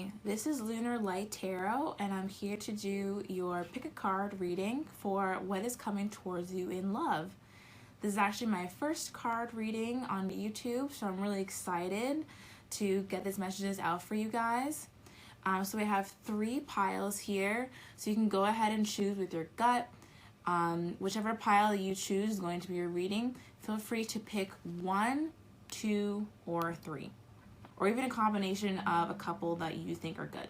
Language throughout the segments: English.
Hi, this is Lunar Light Tarot, and I'm here to do your pick a card reading for what is coming towards you in love. This is actually my first card reading on YouTube, so I'm really excited to get these messages out for you guys. So we have 3 piles here, so you can go ahead and choose with your gut. Whichever pile you choose is going to be your reading. Feel free to pick 1, 2, or 3. Or even a combination of a couple that you think are good.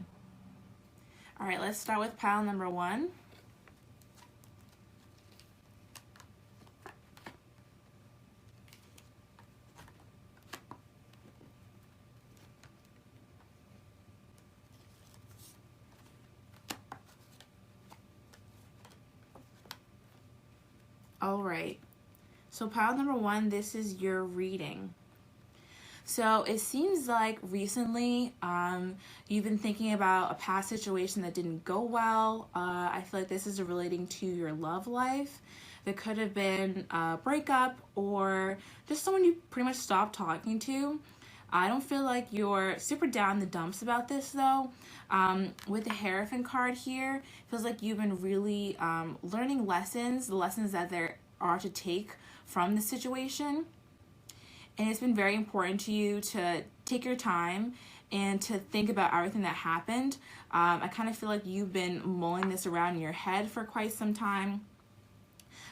All right, let's start with pile number 1. All right, so pile number 1, this is your reading. So it seems like recently you've been thinking about a past situation that didn't go well. I feel like this is relating to your love life. There could have been a breakup or just someone you pretty much stopped talking to. I don't feel like you're super down in the dumps about this though. With the Hierophant card here, it feels like you've been really learning lessons, the lessons that there are to take from the situation. And it's been very important to you to take your time and to think about everything that happened. I kind of feel like you've been mulling this around in your head for quite some time.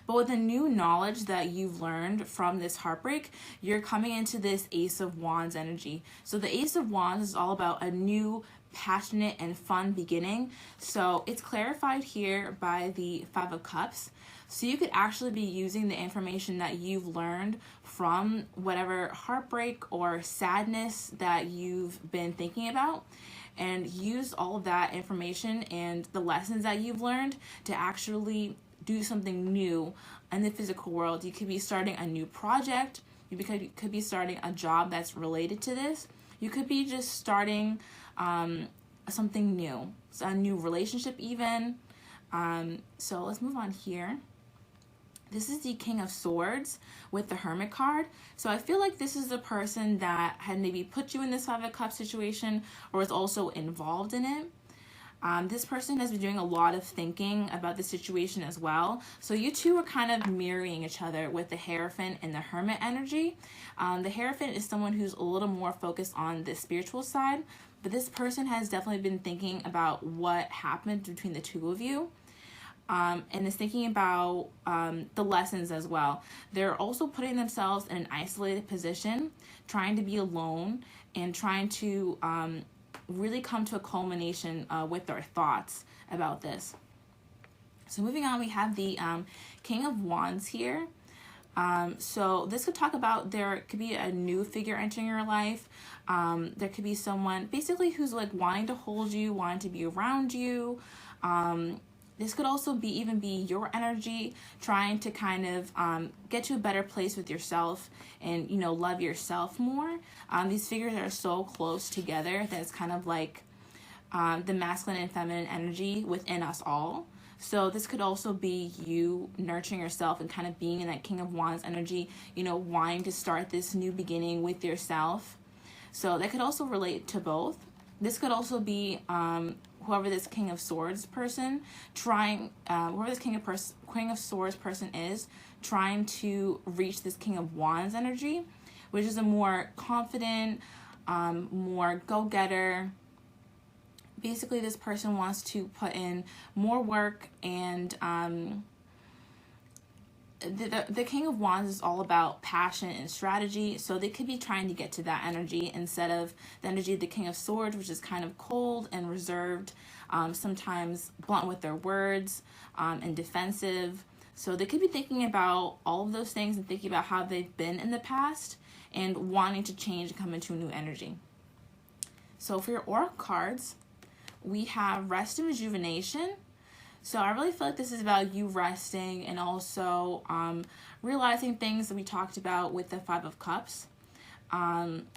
But with the new knowledge that you've learned from this heartbreak, you're coming into this Ace of Wands energy. So the Ace of Wands is all about a new, passionate, and fun beginning. So it's clarified here by the 5 of Cups. So you could actually be using the information that you've learned from whatever heartbreak or sadness that you've been thinking about, and use all of that information and the lessons that you've learned to actually do something new in the physical world. You could be starting a new project. You could be starting a job that's related to this. You could be just starting something new, so a new relationship even. So let's move on here. This is the King of Swords with the Hermit card. So I feel like this is the person that had maybe put you in this 5 of Cups situation or is also involved in it. This person has been doing a lot of thinking about the situation as well. So you two are kind of mirroring each other with the Hierophant and the Hermit energy. The Hierophant is someone who's a little more focused on the spiritual side, but this person has definitely been thinking about what happened between the two of you. And is thinking about the lessons as well. They're also putting themselves in an isolated position, trying to be alone and trying to really come to a culmination with their thoughts about this. So moving on, we have the King of Wands here. So this could talk about there could be a new figure entering your life. There could be someone basically who's like wanting to hold you, wanting to be around you. This could also even be your energy trying to kind of get to a better place with yourself and, love yourself more. These figures are so close together that it's kind of like the masculine and feminine energy within us all. So this could also be you nurturing yourself and kind of being in that King of Wands energy, wanting to start this new beginning with yourself. So that could also relate to both. This could also be whoever this King of Swords person whoever this King of Swords person is, trying to reach this King of Wands energy, which is a more confident, more go-getter. Basically, this person wants to put in more work, and the King of Wands is all about passion and strategy, so they could be trying to get to that energy instead of the energy of the King of Swords, which is kind of cold and reserved, sometimes blunt with their words, and defensive. So they could be thinking about all of those things and thinking about how they've been in the past and wanting to change and come into a new energy. So for your oracle cards, we have Rest and Rejuvenation. So I really feel like this is about you resting and also realizing things that we talked about with the 5 of Cups.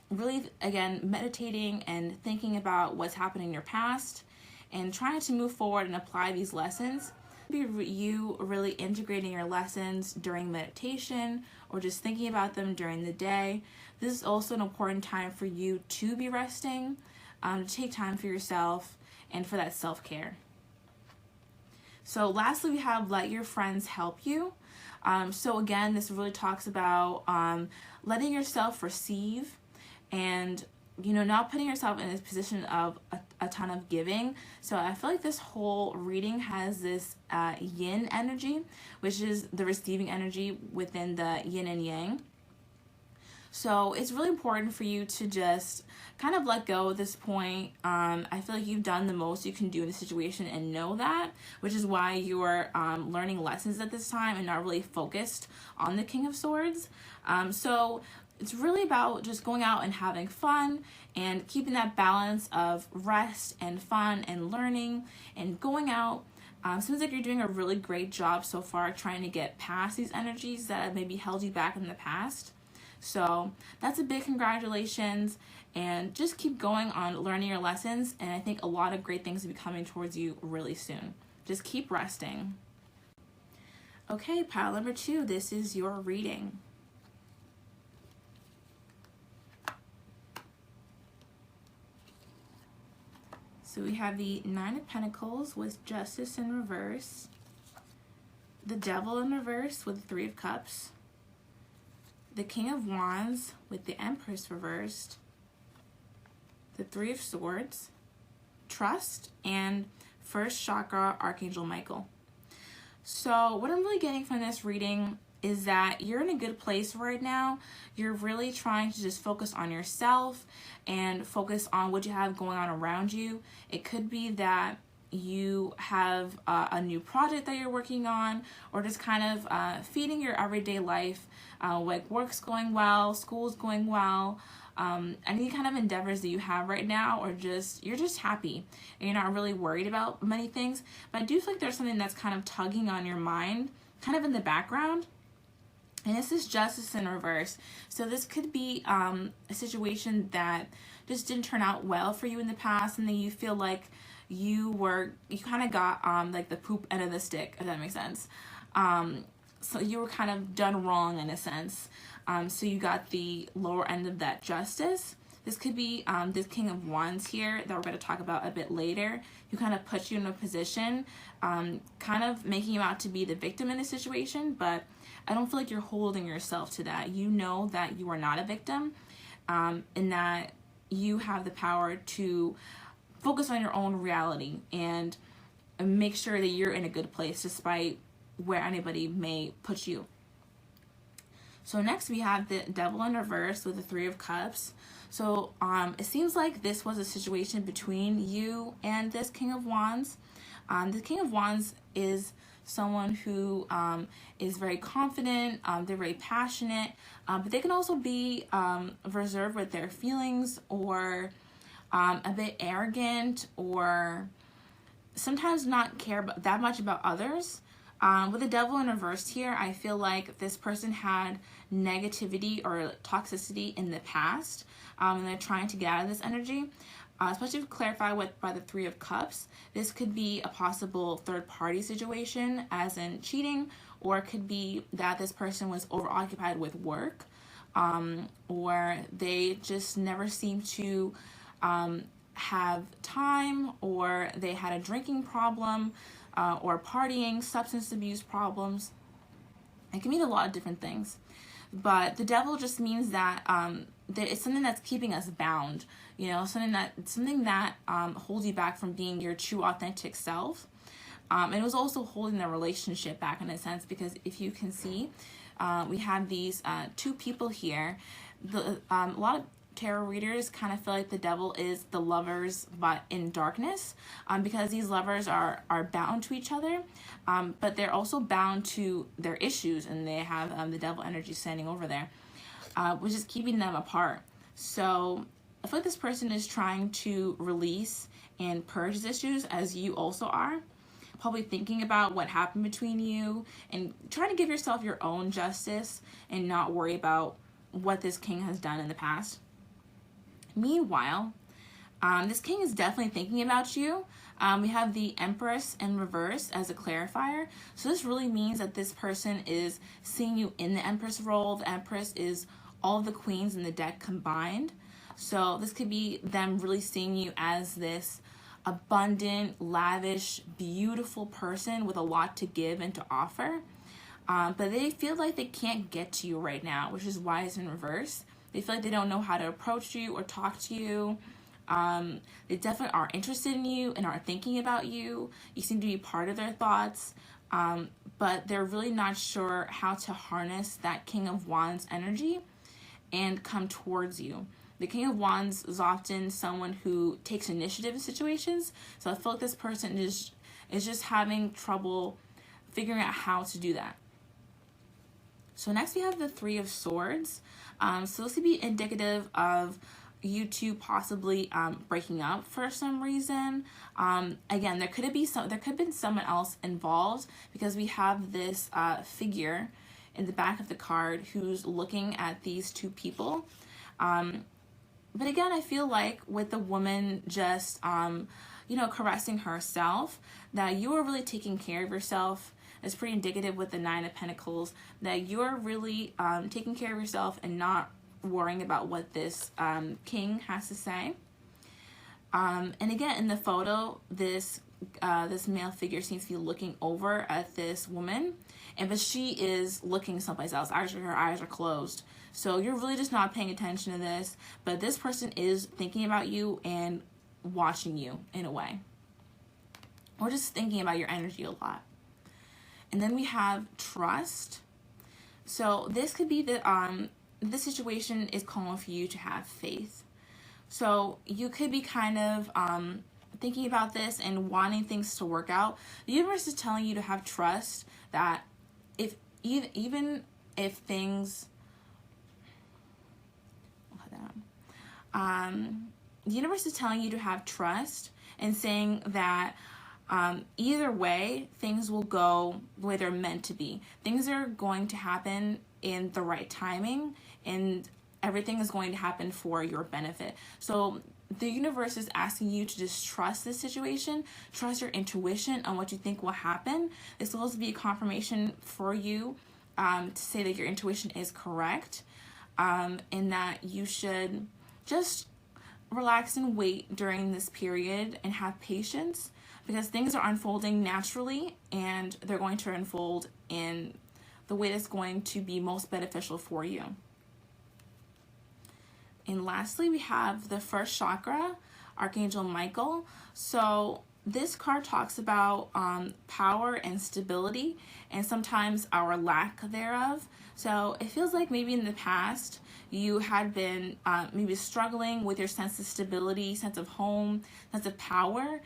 Really, again, meditating and thinking about what's happened in your past and trying to move forward and apply these lessons. You really integrating your lessons during meditation or just thinking about them during the day. This is also an important time for you to be resting. to take time for yourself and for that self-care. So lastly, we have let your friends help you. So again, this really talks about letting yourself receive and, not putting yourself in this position of a ton of giving. So I feel like this whole reading has this yin energy, which is the receiving energy within the yin and yang. So it's really important for you to just kind of let go at this point. I feel like you've done the most you can do in the situation and know that, which is why you're learning lessons at this time and not really focused on the King of Swords. So it's really about just going out and having fun and keeping that balance of rest and fun and learning and going out. Seems like you're doing a really great job so far trying to get past these energies that have maybe held you back in the past. So that's a big congratulations, and just keep going on learning your lessons, and I think a lot of great things will be coming towards you really soon. Just keep resting. Okay, pile number 2, this is your reading. So we have the 9 of Pentacles with Justice in reverse, the Devil in reverse with the 3 of Cups, the King of Wands with the Empress reversed, the 3 of Swords, Trust, and first chakra, Archangel Michael. So what I'm really getting from this reading is that you're in a good place right now. You're really trying to just focus on yourself and focus on what you have going on around you. It could be that you have a new project that you're working on, or just kind of feeding your everyday life, like work's going well, school's going well, any kind of endeavors that you have right now, or you're just happy and you're not really worried about many things. But I do feel like there's something that's kind of tugging on your mind, kind of in the background. And this is Justice in reverse. So this could be a situation that just didn't turn out well for you in the past, and then you feel like you kind of got like the poop end of the stick, if that makes sense. So you were kind of done wrong in a sense. So you got the lower end of that justice. This could be this King of Wands here that we're going to talk about a bit later, who kind of puts you in a position, kind of making you out to be the victim in a situation, but I don't feel like you're holding yourself to that. You know that you are not a victim, and that you have the power to focus on your own reality and make sure that you're in a good place despite where anybody may put you. So next we have the Devil in reverse with the 3 of Cups. So it seems like this was a situation between you and this King of Wands. The King of Wands is someone who is very confident, they're very passionate, but they can also be reserved with their feelings, or a bit arrogant, or sometimes not care that much about others. With the Devil in reverse here, I feel like this person had negativity or toxicity in the past, and they're trying to get out of this energy. Especially to clarify by the 3 of Cups, this could be a possible third-party situation, as in cheating, or it could be that this person was overoccupied with work, or they just never seem to have time, or they had a drinking problem, or partying, substance abuse problems. It can mean a lot of different things. But the Devil just means that it's something that's keeping us bound, something that holds you back from being your true authentic self. And it was also holding the relationship back in a sense, because if you can see, we have these 2 people here. A lot of tarot readers kind of feel like the Devil is the lovers, but in darkness, because these lovers are bound to each other, but they're also bound to their issues, and they have the Devil energy standing over there, which is keeping them apart. So I feel like this person is trying to release and purge these issues, as you also are. Probably thinking about what happened between you and trying to give yourself your own justice and not worry about what this king has done in the past. Meanwhile, this king is definitely thinking about you. We have the Empress in reverse as a clarifier. So this really means that this person is seeing you in the Empress role. The Empress is all of the queens in the deck combined. So this could be them really seeing you as this abundant, lavish, beautiful person with a lot to give and to offer. But they feel like they can't get to you right now, which is why it's in reverse. They feel like they don't know how to approach you or talk to you. They definitely are interested in you and are thinking about you. You seem to be part of their thoughts, but they're really not sure how to harness that King of Wands energy and come towards you. The King of Wands is often someone who takes initiative in situations. So I feel like this person is just having trouble figuring out how to do that. So next we have the Three of Swords. So this could be indicative of you two possibly breaking up for some reason. Again, there could have been someone else involved, because we have this figure in the back of the card who's looking at these two people. But again, I feel like with the woman just, caressing herself, that you are really taking care of yourself. It's pretty indicative with the Nine of Pentacles that you're really taking care of yourself and not worrying about what this king has to say. And again, in the photo, this male figure seems to be looking over at this woman, but she is looking someplace else. Actually, her eyes are closed. So you're really just not paying attention to this, but this person is thinking about you and watching you in a way, or just thinking about your energy a lot. And then we have trust. So this could be that this situation is calling for you to have faith. So you could be kind of thinking about this and wanting things to work out. The universe is telling you to have trust that even if things, the universe is telling you to have trust and saying that either way, things will go the way they're meant to be. Things are going to happen in the right timing, and everything is going to happen for your benefit. So the universe is asking you to just trust this situation, trust your intuition on what you think will happen. This will also be a confirmation for you to say that your intuition is correct, and that you should just relax and wait during this period and have patience, because things are unfolding naturally and they're going to unfold in the way that's going to be most beneficial for you. And lastly, we have the first chakra, Archangel Michael. So this card talks about power and stability, and sometimes our lack thereof. So it feels like maybe in the past you had been maybe struggling with your sense of stability, sense of home, sense of power,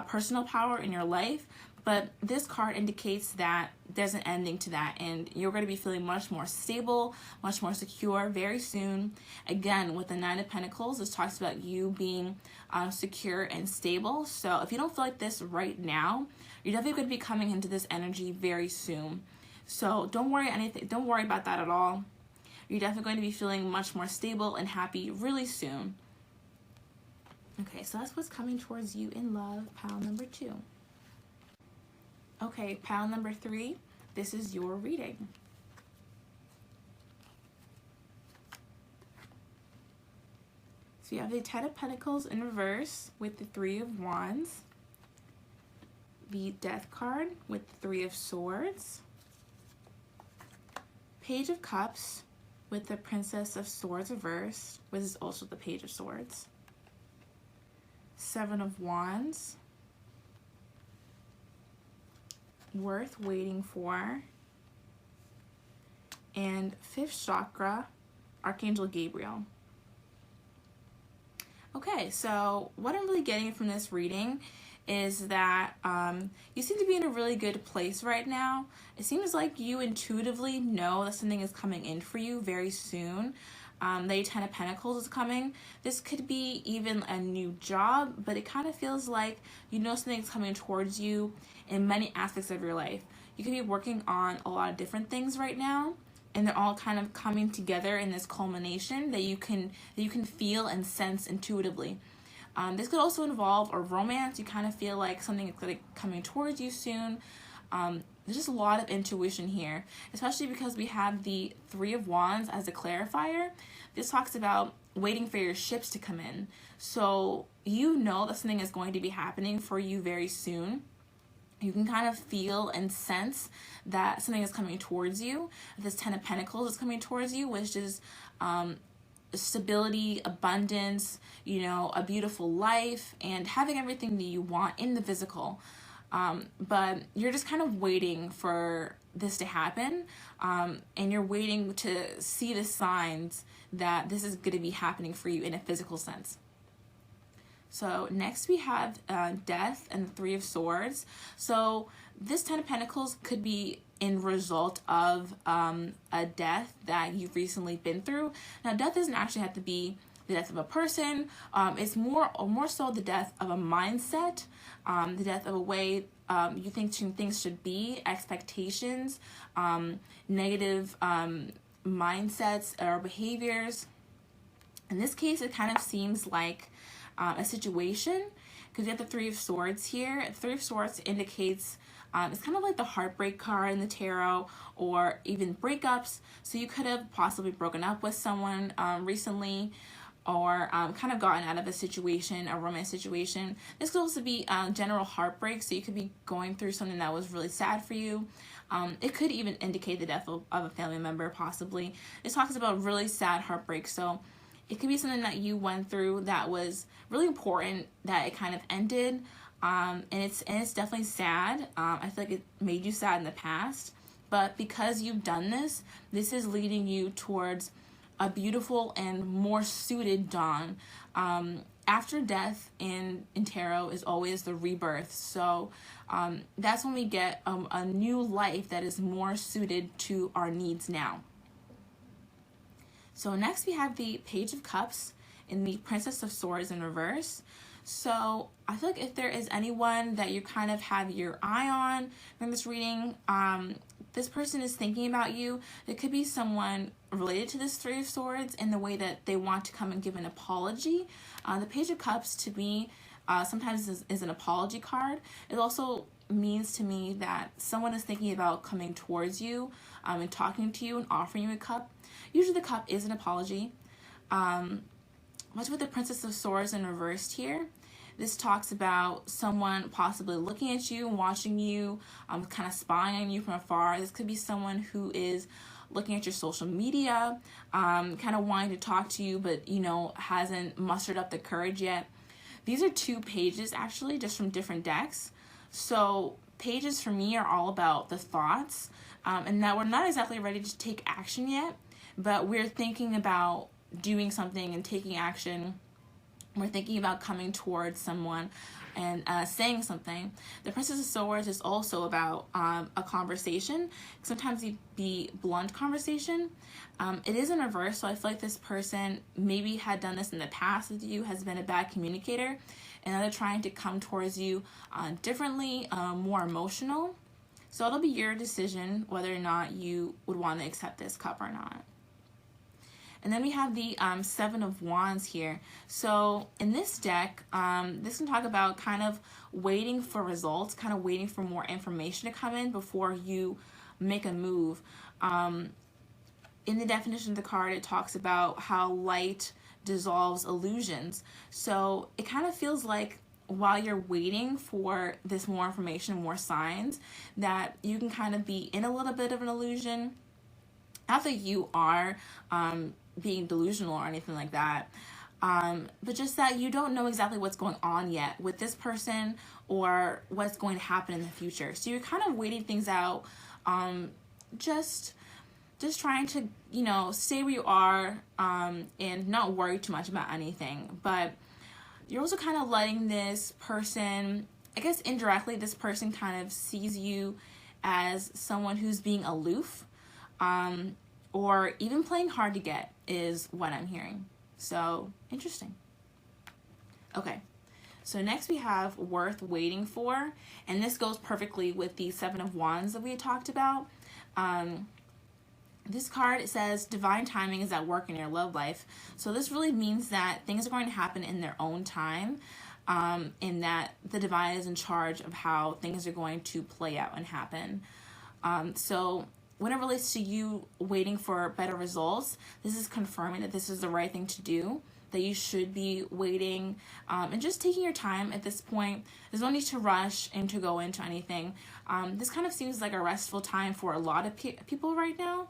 personal power in your life. But this card indicates that there's an ending to that, and you're going to be feeling much more stable, much more secure very soon. Again, with the Nine of Pentacles, this talks about you being secure and stable. So if you don't feel like this right now, you're definitely going to be coming into this energy very soon. So don't worry about that at all. You're definitely going to be feeling much more stable and happy really soon. Okay, so that's what's coming towards you in love, pile number 2. Okay, pile number 3, this is your reading. So you have the Ten of Pentacles in reverse with the Three of Wands, the Death card with the Three of Swords, Page of Cups with the Princess of Swords reversed, which is also the Page of Swords, Seven of Wands, Worth Waiting For, and fifth chakra, Archangel Gabriel. Okay, so what I'm really getting from this reading is that you seem to be in a really good place right now. It seems like you intuitively know that something is coming in for you very soon. The Ten of Pentacles is coming. This could be even a new job, but it kind of feels like you know something's coming towards you in many aspects of your life. You could be working on a lot of different things right now, and they're all kind of coming together in this culmination that you can feel and sense intuitively. This could also involve a romance. You kind of feel like something is coming towards you soon. there's just a lot of intuition here, especially because we have the Three of Wands as a clarifier. This talks about waiting for your ships to come in. So you know that something is going to be happening for you very soon. You can kind of feel and sense that something is coming towards you. This Ten of Pentacles is coming towards you, which is stability, abundance, you know, a beautiful life, and having everything that you want in the physical. But you're just kind of waiting for this to happen, and you're waiting to see the signs that this is going to be happening for you in a physical sense. So next we have Death and the Three of Swords. So this Ten of Pentacles could be in result of a death that you've recently been through. Now, death doesn't actually have to be the death of a person. It's more so the death of a mindset, the death of a way you think things should be, expectations, negative mindsets or behaviors. In this case, it kind of seems like a situation, because you have the Three of Swords here. The Three of Swords indicates it's kind of like the heartbreak card in the tarot, or even breakups. So you could have possibly broken up with someone recently, or kind of gotten out of a situation, a romance situation. This could also be general heartbreak. So you could be going through something that was really sad for you. It could even indicate the death of a family member, possibly. It talks about really sad heartbreak. So it could be something that you went through that was really important, that it kind of ended, and it's definitely sad. I feel like it made you sad in the past, but because you've done this, this is leading you towards a beautiful and more suited dawn. After death in tarot is always the rebirth, so that's when we get a new life that is more suited to our needs now. So next we have the Page of Cups and the Princess of Swords in reverse. So I feel like if there is anyone that you kind of have your eye on in this reading, this person is thinking about you. It could be someone related to this Three of Swords in the way that they want to come and give an apology. The Page of Cups to me sometimes is an apology card. It also means to me that someone is thinking about coming towards you and talking to you and offering you a cup. Usually the cup is an apology. Much with the Princess of Swords in reversed here, this talks about someone possibly looking at you and watching you, kind of spying on you from afar. This could be someone who is looking at your social media, kind of wanting to talk to you, but hasn't mustered up the courage yet. These are two pages actually, just from different decks. So pages for me are all about the thoughts, and that we're not exactly ready to take action yet, but we're thinking about doing something and taking action. We're thinking about coming towards someone and saying something. The Princess of Swords is also about a conversation. Sometimes it'd be blunt conversation. It is in reverse, so I feel like this person maybe had done this in the past with you, has been a bad communicator, and now they're trying to come towards you differently, more emotional. So it'll be your decision whether or not you would want to accept this cup or not. And then we have the Seven of Wands here. So in this deck, this can talk about kind of waiting for results, kind of waiting for more information to come in before you make a move. In the definition of the card, it talks about how light dissolves illusions. So it kind of feels like while you're waiting for this more information, more signs, that you can kind of be in a little bit of an illusion. Not that you are being delusional or anything like that, but just that you don't know exactly what's going on yet with this person or what's going to happen in the future. So you're kind of waiting things out, just trying to stay where you are, and not worry too much about anything. But you're also kind of letting this person, I guess indirectly, this person kind of sees you as someone who's being aloof, or even playing hard to get is what I'm hearing. So interesting. Okay, so next we have Worth Waiting For, and this goes perfectly with the Seven of Wands that we had talked about. This card, it says divine timing is at work in your love life. So this really means that things are going to happen in their own time, and that the divine is in charge of how things are going to play out and happen. So when it relates to you waiting for better results, this is confirming that this is the right thing to do, that you should be waiting and just taking your time at this point. There's no need to rush and to go into anything. This kind of seems like a restful time for a lot of people right now.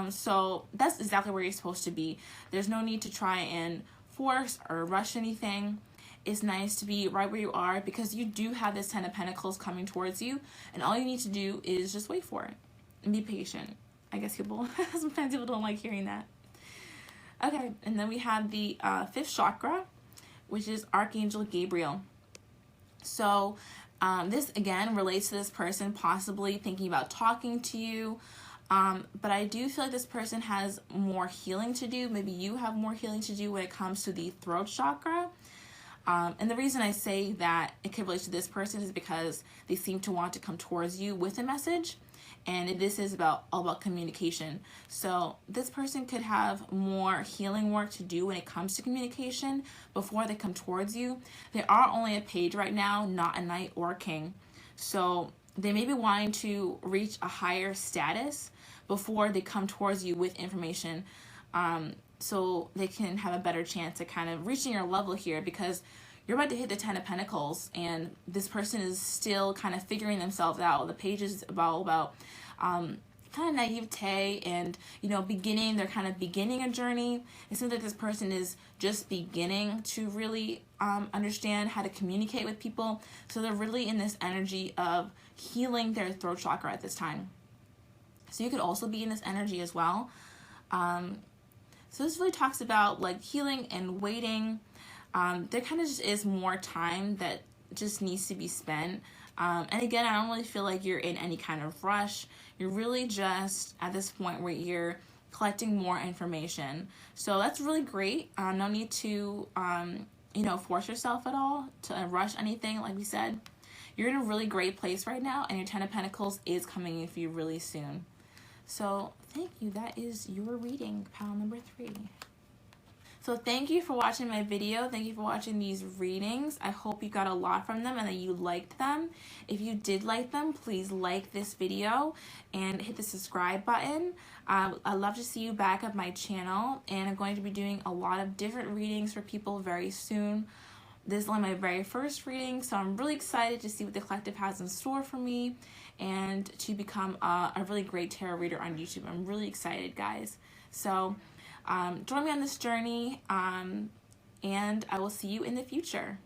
So that's exactly where you're supposed to be. There's no need to try and force or rush anything. It's nice to be right where you are because you do have this 10 of Pentacles coming towards you, and all you need to do is just wait for it and be patient. I guess sometimes people don't like hearing that. Okay, and then we have the 5th chakra, which is Archangel Gabriel. So this again relates to this person possibly thinking about talking to you. But I do feel like this person has more healing to do. Maybe you have more healing to do when it comes to the throat chakra. And the reason I say that it can relate to this person is because they seem to want to come towards you with a message. And this is all about communication. So this person could have more healing work to do when it comes to communication before they come towards you. They are only a page right now, not a knight or a king. So they may be wanting to reach a higher status before they come towards you with information. So they can have a better chance at kind of reaching your level here, because you're about to hit the 10 of Pentacles and this person is still kind of figuring themselves out. The page is all about kind of naivete and, they're kind of beginning a journey. It seems like this person is just beginning to really understand how to communicate with people. So they're really in this energy of healing their throat chakra at this time. So you could also be in this energy as well. So this really talks about like healing and waiting. There kind of just is more time that just needs to be spent. And again, I don't really feel like you're in any kind of rush. You're really just at this point where you're collecting more information. So that's really great. No need to, force yourself at all to rush anything. Like we said, you're in a really great place right now, and your 10 of Pentacles is coming in for you really soon. So thank you. That is your reading, pile number 3. So thank you for watching my video. Thank you for watching these readings. I hope you got a lot from them and that you liked them. If you did like them, please like this video and hit the subscribe button. I'd love to see you back at my channel, and I'm going to be doing a lot of different readings for people very soon. This is only my very first reading, so I'm really excited to see what the collective has in store for me and to become a really great tarot reader on YouTube. I'm really excited, guys. So join me on this journey, and I will see you in the future.